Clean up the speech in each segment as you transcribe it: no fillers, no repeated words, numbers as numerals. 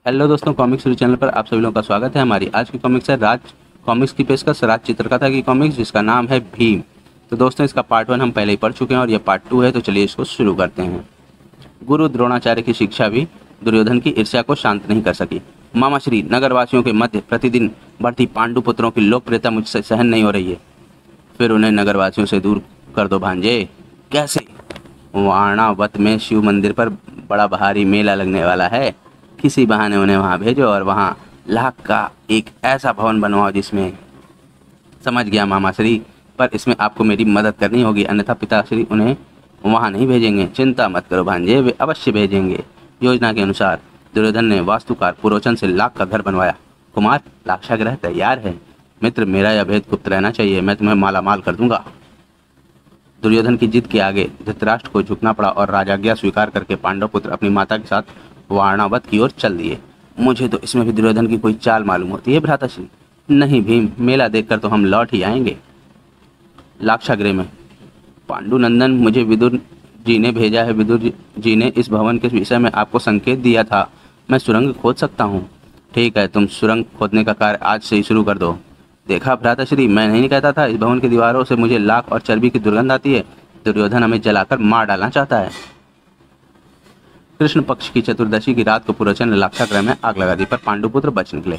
Hello दोस्तों, comics news channel पर आप सभी लोगों का स्वागत है। हमारी आज की कॉमिक्स है राज कॉमिक्स की पेशकश राज चित्रकथा की कॉमिक्स, जिसका नाम है भीम। तो दोस्तों, इसका पार्ट 1 हम पहले ही पढ़ चुके हैं और ये पार्ट 2 है, तो चलिए इसको शुरू करते हैं। गुरु द्रोणाचार्य की शिक्षा भी दुर्योधन की ईर्ष्या को शांत नहीं कर सकी। मामा श्री, नगरवासियों के मध्य प्रतिदिन बढ़ती पांडु पुत्रों की लोकप्रियता मुझसे सहन नहीं हो रही है। फिर उन्हें नगरवासियों से दूर कर दो भांजे। कैसे? वाणावत में शिव मंदिर पर बड़ा भारी मेला लगने वाला है। किसी बहाने उन्हें वहां भेजो और वहां लाख का एक ऐसा भवन बनवाओ जिसमें। समझ गया मामा श्री, पर इसमें आपको मेरी मदद करनी होगी, अन्यथा पिताश्री उन्हें वहां नहीं भेजेंगे। चिंता मत करो भांजे, वे अवश्य भेजेंगे। योजना के अनुसार दुर्योधन ने वास्तुकार पुरोचन से लाख का घर बनवाया। कुमार, लाक्षागृह तैयार है। मित्र, मेरा यह भेद गुप्त रहना चाहिए, मैं तुम्हें मालामाल कर दूंगा। दुर्योधन की जिद के आगे धृतराष्ट्र को झुकना पड़ा और राजाज्ञा स्वीकार करके पांडव पुत्र अपनी माता के साथ वारणावत की ओर चल दिए। मुझे तो इसमें भी दुर्योधन की कोई चाल मालूम होती है भ्राताश्री। नहीं भीम, मेला देखकर तो हम लौट ही आएंगे। लाक्षागृह में पांडुनंदन, मुझे विदुर जी ने भेजा है। विदुर जी ने इस भवन के विषय में आपको संकेत दिया था। मैं सुरंग खोद सकता हूँ। ठीक है, तुम सुरंग खोदने का कार्य आज से ही शुरू कर दो। देखा भ्राताश्री, मैं नहीं कहता था इस भवन की दीवारों से मुझे लाख और चर्बी की दुर्गंध आती है। दुर्योधन हमें जलाकर मार डालना चाहता है। कृष्ण पक्ष की चतुर्दशी की रात को पुरोचन ने लाक्षागृह में आग लगा दी, पर पांडुपुत्र बच निकले।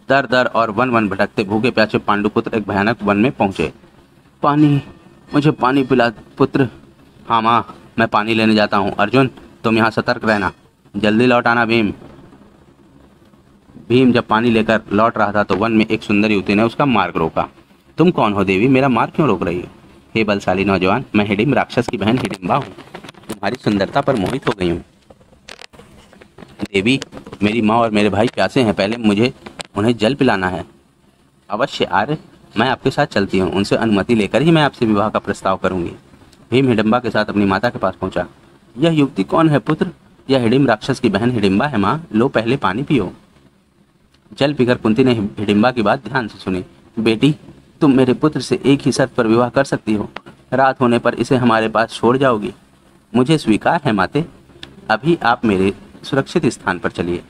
दर दर और वन वन भटकते भूखे प्यासे पांडुपुत्र एक भयानक वन में पहुंचे। पानी, मुझे पानी पिला पुत्र। हाँ माँ, मैं पानी लेने जाता हूँ। अर्जुन, तुम यहाँ सतर्क रहना, जल्दी लौट आना। भीम जब पानी लेकर लौट रहा था तो वन में एक सुंदर युवती ने उसका मार्ग रोका। तुम कौन हो देवी, मेरा मार्ग क्यों रोक रही हो? हे बलशाली नौजवान, मैं हिडिम्ब राक्षस की बहन हिडिम्बा हूँ। तुम्हारी सुंदरता पर मोहित हो गई हूँ। देवी, मेरी माँ और मेरे भाई प्यासे हैं, पहले मुझे उन्हें जल पिलाना है। अवश्य आर्य, मैं आपके साथ चलती हूँ। उनसे अनुमति लेकर ही मैं आपसे विवाह का प्रस्ताव करूंगी। भीम हिडिम्बा के साथ अपनी माता के पास पहुंचा। यह युवती कौन है पुत्र? यह हिडिम्ब राक्षस की बहन हिडिम्बा है माँ। लो, पहले पानी पियो। जल पीकर कुंती ने हिडिम्बा की बात ध्यान से सुनी। बेटी, तुम मेरे पुत्र से एक ही शर्त पर विवाह कर सकती हो। रात होने पर इसे हमारे पास छोड़ जाओगी। मुझे स्वीकार है माते। अभी आप मेरे सुरक्षित स्थान पर चलिए।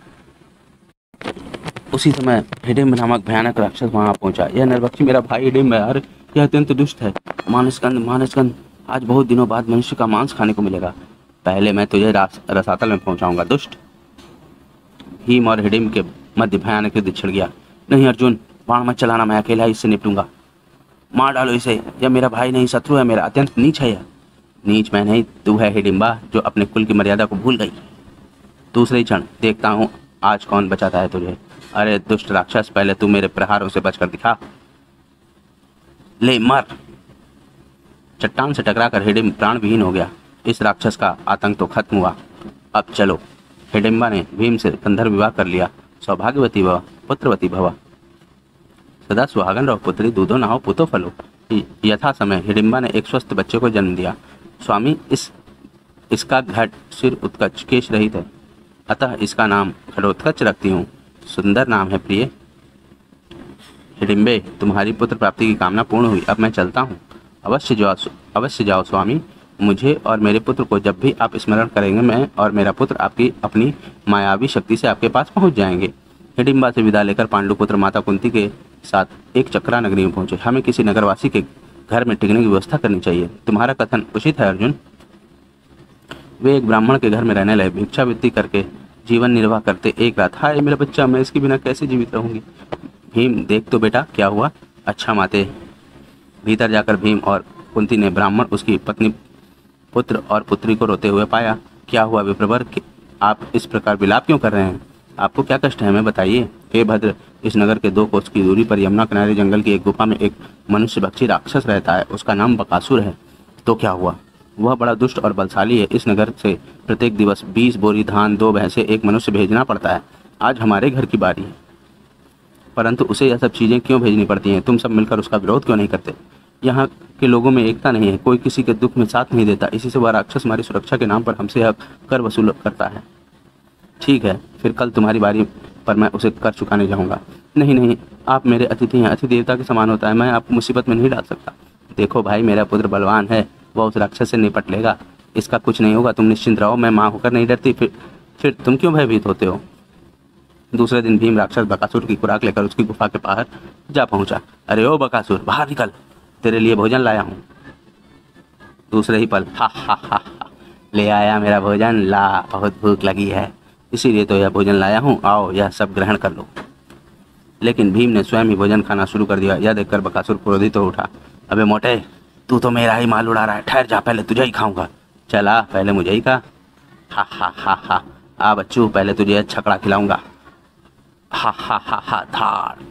उसी समय हिडिम्ब नामक भयानक राक्षस वहां पहुंचा। यह नरभक्षी मेरा भाई हिडिम्ब है और यह अत्यंत दुष्ट है। मानसकंद, आज बहुत दिनों बाद मनुष्य का मांस खाने को मिलेगा। पहले मैं तुझे रसातल में पहुंचाऊंगा दुष्ट। भीम और हिडिम्ब के मध्य भयानक युद्ध छिड़ गया। नहीं अर्जुन, बाण मत चलाना, मैं अकेला इससे निपटूंगा। मार डालो इसे, यह मेरा भाई नहीं शत्रु है, मेरा अत्यंत नीच है। यह नीच मैं नहीं, तू है हिडिम्बा, जो अपने कुल की मर्यादा को भूल गई। दूसरे ही क्षण देखता हूँ आज कौन बचाता है तुझे। अरे दुष्ट राक्षस, पहले तू मेरे प्रहारों से बचकर दिखा। ले मर। चट्टान से टकराकर हिडिम्ब प्राण विहीन हो गया। इस राक्षस का आतंक तो खत्म हुआ। अब चलो। हिडिम्बा ने भीम से गंधर्व विवाह कर लिया। सौभाग्यवती भव, पुत्रवती भव। सदा सुहागन रहो पुत्री, दूधो नहाओ पुतो फलो। यथा समय हिडिम्बा ने एक स्वस्थ बच्चे को जन्म दिया। स्वामी, इसका घट सिर उत्कच केश रहित है, अतः इसका नाम खडोत्कच रखती हूँ। सुंदर नाम है प्रिय। हिडिम्बे, तुम्हारी पुत्र प्राप्ति की कामना पूर्ण हुई। अब मैं चलता हूँ। अवश्य जाओ स्वामी। मुझे और मेरे पुत्र को जब भी आप स्मरण करेंगे, मैं और मेरा पुत्र आपकी अपनी मायावी शक्ति से आपके पास पहुंच जाएंगे। हिडिम्बा से विदा लेकर पांडुपुत्र माता कुंती के साथ एक चक्रा नगरी में पहुंचे। हमें किसी नगरवासी के घर में टिकने की व्यवस्था करनी चाहिए। तुम्हारा कथन उचित है अर्जुन। वे एक ब्राह्मण के घर में रहने लगे। भिक्षावृत्ति करके जीवन निर्वाह करते एक रात। हाय मेरा बच्चा, मैं इसके बिना कैसे जीवित रहूंगी। भीम, देख तो बेटा क्या हुआ। अच्छा माते। भीतर जाकर भीम और कुंती ने ब्राह्मण, उसकी पत्नी, पुत्र और पुत्री को रोते हुए पाया। क्या हुआ विप्रवर, आप इस प्रकार विलाप क्यों कर रहे हैं? आपको क्या कष्ट है, हमें बताइए। हे भद्र, इस नगर के 2 कोस की दूरी पर यमुना किनारे जंगल की एक गुफा में एक मनुष्य भक्षी राक्षस रहता है। उसका नाम बकासुर है। तो क्या हुआ? वह बड़ा दुष्ट और बलशाली है। इस नगर से प्रत्येक दिवस 20 बोरी धान, 2 भैंसे, एक मनुष्य भेजना पड़ता है। आज हमारे घर की बारी है, परंतु उसे यह सब चीजें क्यों भेजनी पड़ती हैं? तुम सब मिलकर उसका विरोध क्यों नहीं करते? यहाँ के लोगों में एकता नहीं है, कोई किसी के दुख में साथ नहीं देता। इसी से वह राक्षस हमारी सुरक्षा के नाम पर हमसे यह कर वसूल करता है। ठीक है, फिर कल तुम्हारी बारी पर मैं उसे कर चुकाने जाऊंगा। नहीं, आप मेरे अतिथि हैं, अतिथि देवता के समान होता है, मैं आपको मुसीबत में नहीं डाल सकता। देखो भाई, मेरा पुत्र बलवान है, वह उस राक्षस से निपट लेगा, इसका कुछ नहीं होगा, तुम निश्चिंत रहो। मैं माँ होकर नहीं डरती, फिर तुम क्यों भयभीत होते हो? दूसरे दिन भीम राक्षस बकासुर की खुराक लेकर उसकी गुफा के बाहर जा पहुंचा। अरे ओ बकासुर, बाहर निकल, तेरे लिए भोजन लाया हूँ। दूसरे ही पल, हा हा हा हा, ले आया मेरा भोजन, ला, बहुत भूख लगी है, इसीलिए तो यह भोजन लाया हूँ, आओ यह सब ग्रहण कर लो। लेकिन भीम ने स्वयं ही भोजन खाना शुरू कर दिया। यह देखकर बकासुर क्रोधित हो उठा। अबे मोटे, तू तो मेरा ही माल उड़ा रहा है, ठहर जा, पहले तुझे ही खाऊंगा। चला, पहले मुझे ही खा। हा हा हा हा, आ बच्चू, पहले तुझे छकड़ा खिलाऊंगा। हा हा हा हा, धाड़।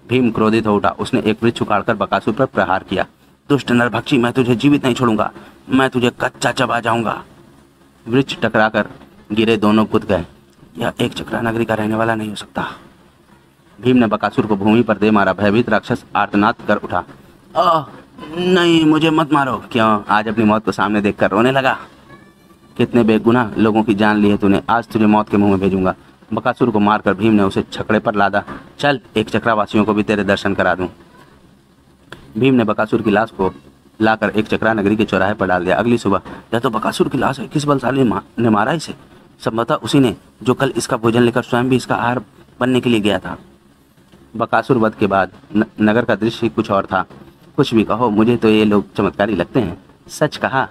भीम क्रोधित हो उठा। उसने एक वृक्ष उखाड़कर बकासुर पर प्रहार किया। दुष्ट नरभक्षी, मैं तुझे जीवित नहीं छोड़ूंगा, मैं तुझे कच्चा चबा जाऊंगा। वृक्ष टकराकर गिरे, दोनों कूद गए। यह एक चक्रा नगरी का रहने वाला नहीं हो सकता। भीम ने बकासुर को भूमि पर दे मारा। भयभीत राक्षस आर्तनाद कर उठा। नहीं, मुझे मत मारो। क्यों, आज अपनी मौत को सामने देखकर रोने लगा? कितने बेगुनाह लोगों की जान ली है तूने, आज तुझे मौत के मुंह में भेजूंगा। बकासुर को मारकर भीम ने उसे छकड़े पर लादा। चल, एक चक्रावासियों को भी तेरे दर्शन करा दूं। भीम ने बकासुर की लाश को लाकर एक चक्रा नगरी के चौराहे पर डाल दिया। अगली सुबह, यह तो बकासुर की लाश है, किस बलशाली ने मारा इसे? संभवतः उसी ने जो कल इसका भोजन लेकर स्वयं भी इसका आहार बनने के लिए गया था। बकासुर वध के बाद नगर का दृश्य ही कुछ और था। कुछ भी कहो, मुझे तो ये लोग चमत्कारी लगते हैं। सच कहा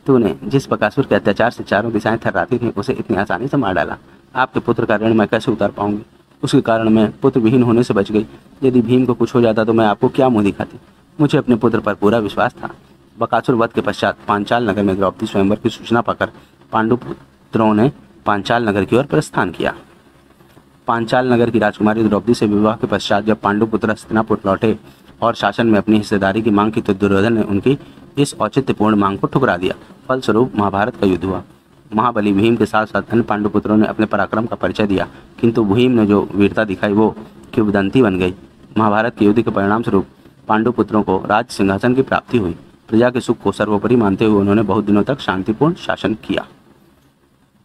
तूने, जिस बकासुर के अत्याचार से चारों दिशाएं थर्राती थीं, उसे इतनी आसानी से मार डाला। आपके पुत्र का ऋण मैं कैसे उतार पाऊंगी? उसके कारण मैं पुत्र विहीन होने से बच गई। यदि भीम को कुछ हो जाता तो मैं आपको क्या मुँह दिखाती? मुझे अपने पुत्र पर पूरा विश्वास था। बकासुर वध के पश्चात पांचाल नगर में द्रौपदी स्वयंवर की सूचना पाकर पांडु पुत्रों ने पांचाल नगर की ओर प्रस्थान किया। पांचाल नगर की राजकुमारी द्रौपदी से विवाह के पश्चात जब पांडु पुत्र हस्तिनापुर लौटे और शासन में अपनी हिस्सेदारी की मांग की तो दुर्योधन ने उनकी इस औचित्यपूर्ण मांग को ठुकरा दिया। फलस्वरूप महाभारत का युद्ध हुआ। महाबली भीम के साथ साथ अन्य पांडु पुत्रों ने अपने पराक्रम का परिचय दिया, किंतु भीम ने जो वीरता दिखाई वो किंवदंती बन गई। महाभारत के युद्ध के परिणाम स्वरूप पांडु पुत्रों को राज सिंहासन की प्राप्ति हुई। प्रजा के सुख को सर्वोपरि मानते हुए उन्होंने बहुत दिनों तक शांतिपूर्ण शासन किया।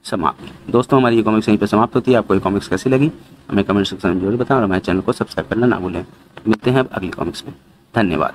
समाप्त। दोस्तों, हमारी ये कॉमिक्स यहीं पर समाप्त होती है। आपको ये कॉमिक्स कैसी लगी हमें कमेंट सेक्शन में जरूर बताएं और हमारे चैनल को सब्सक्राइब करना ना भूलें। मिलते हैं अब अगली कॉमिक्स में। धन्यवाद।